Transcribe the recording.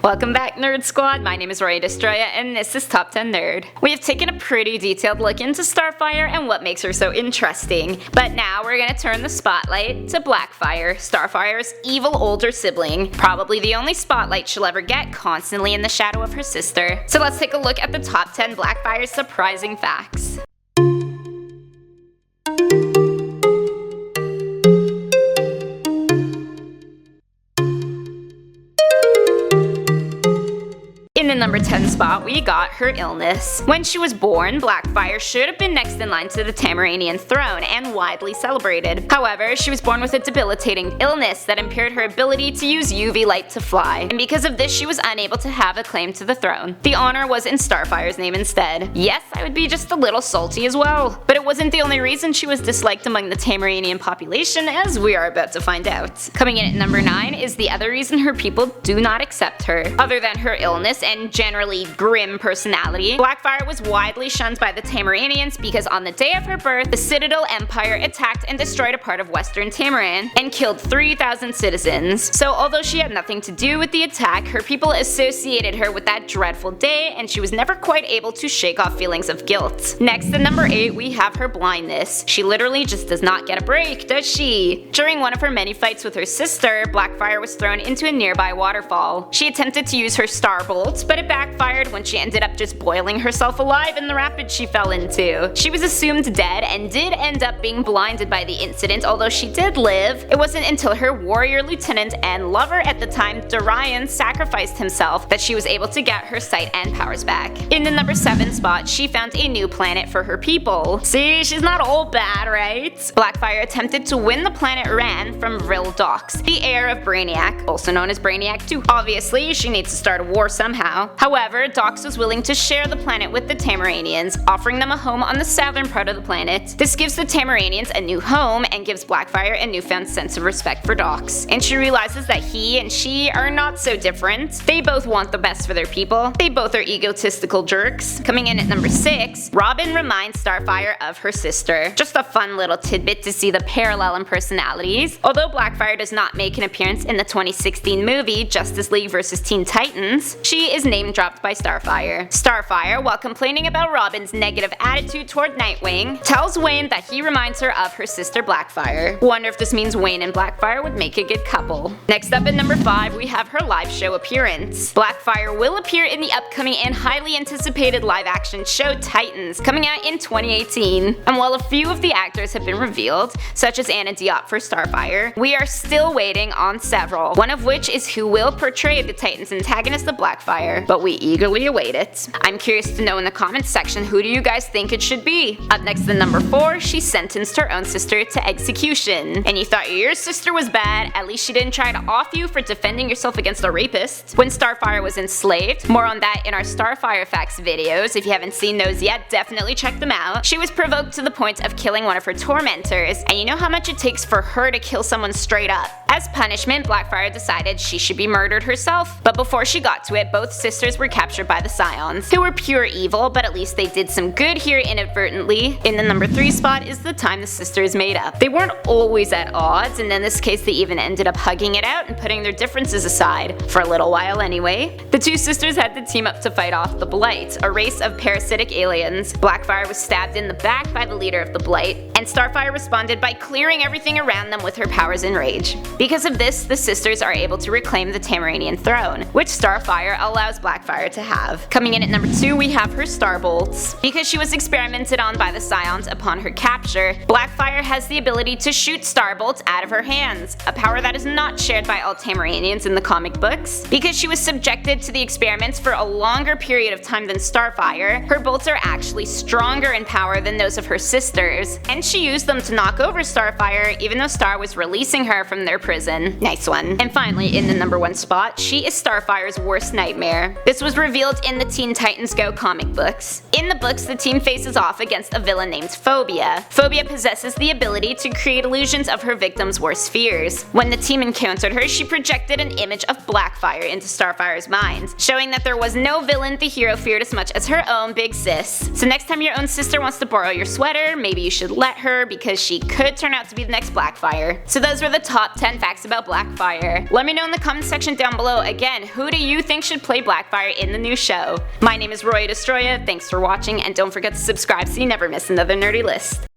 Welcome back, Nerd Squad. My name is Roy Destroya, and this is Top 10 Nerd. We have taken a pretty detailed look into Starfire and what makes her so interesting, but now we're gonna turn the spotlight to Blackfire, Starfire's evil older sibling, probably the only spotlight she'll ever get, constantly in the shadow of her sister. So let's take a look at the top 10 Blackfire's surprising facts. In the number 10 spot, we got her illness. When she was born, Blackfire should have been next in line to the Tamaranian throne and widely celebrated. However, she was born with a debilitating illness that impaired her ability to use UV light to fly, and because of this she was unable to have a claim to the throne. The honor was in Starfire's name instead. Yes, I would be just a little salty as well, but it wasn't the only reason she was disliked among the Tamaranian population, as we are about to find out. Coming in at number 9 is the other reason her people do not accept her. Other than her illness and generally grim personality, Blackfire was widely shunned by the Tamaranians because on the day of her birth, the Citadel Empire attacked and destroyed a part of western Tamaran and killed 3,000 citizens. So although she had nothing to do with the attack, her people associated her with that dreadful day, and she was never quite able to shake off feelings of guilt. Next, at number 8, we have her blindness. She literally just does not get a break, does she? During one of her many fights with her sister, Blackfire was thrown into a nearby waterfall. She attempted to use her Starbolts, but it backfired when she ended up just boiling herself alive in the rapids she fell into. She was assumed dead and did end up being blinded by the incident, although she did live. It wasn't until her warrior lieutenant and lover at the time, Dorian, sacrificed himself that she was able to get her sight and powers back. In the number 7 spot, she found a new planet for her people. See, she's not all bad, right? Blackfire attempted to win the planet Ran from Vril Dox, the heir of Brainiac, also known as Brainiac 2. Obviously, she needs to start a war somehow. However, Dox was willing to share the planet with the Tamaranians, offering them a home on the southern part of the planet. This gives the Tamaranians a new home and gives Blackfire a newfound sense of respect for Dox. And she realizes that he and she are not so different. They both want the best for their people. They both are egotistical jerks. Coming in at number 6, Robin reminds Starfire of her sister. Just a fun little tidbit to see the parallel in personalities. Although Blackfire does not make an appearance in the 2016 movie Justice League vs. Teen Titans, she is name dropped by Starfire. Starfire, while complaining about Robin's negative attitude toward Nightwing, tells Wayne that he reminds her of her sister Blackfire. Wonder if this means Wayne and Blackfire would make a good couple. Next up at number 5, we have her live show appearance. Blackfire will appear in the upcoming and highly anticipated live-action show Titans, coming out in 2018. And while a few of the actors have been revealed, such as Anna Diop for Starfire, we are still waiting on several, one of which is who will portray the Titans antagonist of Blackfire, but we eagerly await it. I'm curious to know in the comments section, who do you guys think it should be? Up next at number 4, she sentenced her own sister to execution. And you thought your sister was bad, at least she didn't try to off you for defending yourself against a rapist when Starfire was enslaved. More on that in our Starfire Facts videos. If you haven't seen those yet, definitely check them out. She was provoked to the point of killing one of her tormentors, and you know how much it takes for her to kill someone straight up. As punishment, Blackfire decided she should be murdered herself, but before she got to it, both sisters were captured by the Scions, who were pure evil, but at least they did some good here inadvertently. In the number 3 spot is the time the sisters made up. They weren't always at odds, and in this case they even ended up hugging it out and putting their differences aside, for a little while anyway. The two sisters had to team up to fight off the Blight, a race of parasitic aliens. Blackfire was stabbed in the back by the leader of the Blight, and Starfire responded by clearing everything around them with her powers and rage. Because of this, the sisters are able to reclaim the Tamaranian throne, which Starfire allows Blackfire to have. Coming in at number 2, we have her Starbolts. Because she was experimented on by the Scions upon her capture, Blackfire has the ability to shoot Starbolts out of her hands, a power that is not shared by all Tamaranians in the comic books. Because she was subjected to the experiments for a longer period of time than Starfire, her bolts are actually stronger in power than those of her sisters, and she used them to knock over Starfire even though Star was releasing her from their prison. Nice one. And finally, in the number 1 spot, she is Starfire's worst nightmare. This was revealed in the Teen Titans Go comic books. In the books, the team faces off against a villain named Phobia. Phobia possesses the ability to create illusions of her victims' worst fears. When the team encountered her, she projected an image of Blackfire into Starfire's mind, showing that there was no villain the hero feared as much as her own big sis. So next time your own sister wants to borrow your sweater, maybe you should let upset her because she could turn out to be the next Blackfire. So those were the top 10 facts about Blackfire. Let me know in the comment section down below, again, who do you think should play Blackfire in the new show? My name is Roya Destroya, thanks for watching, and don't forget to subscribe so you never miss another nerdy list.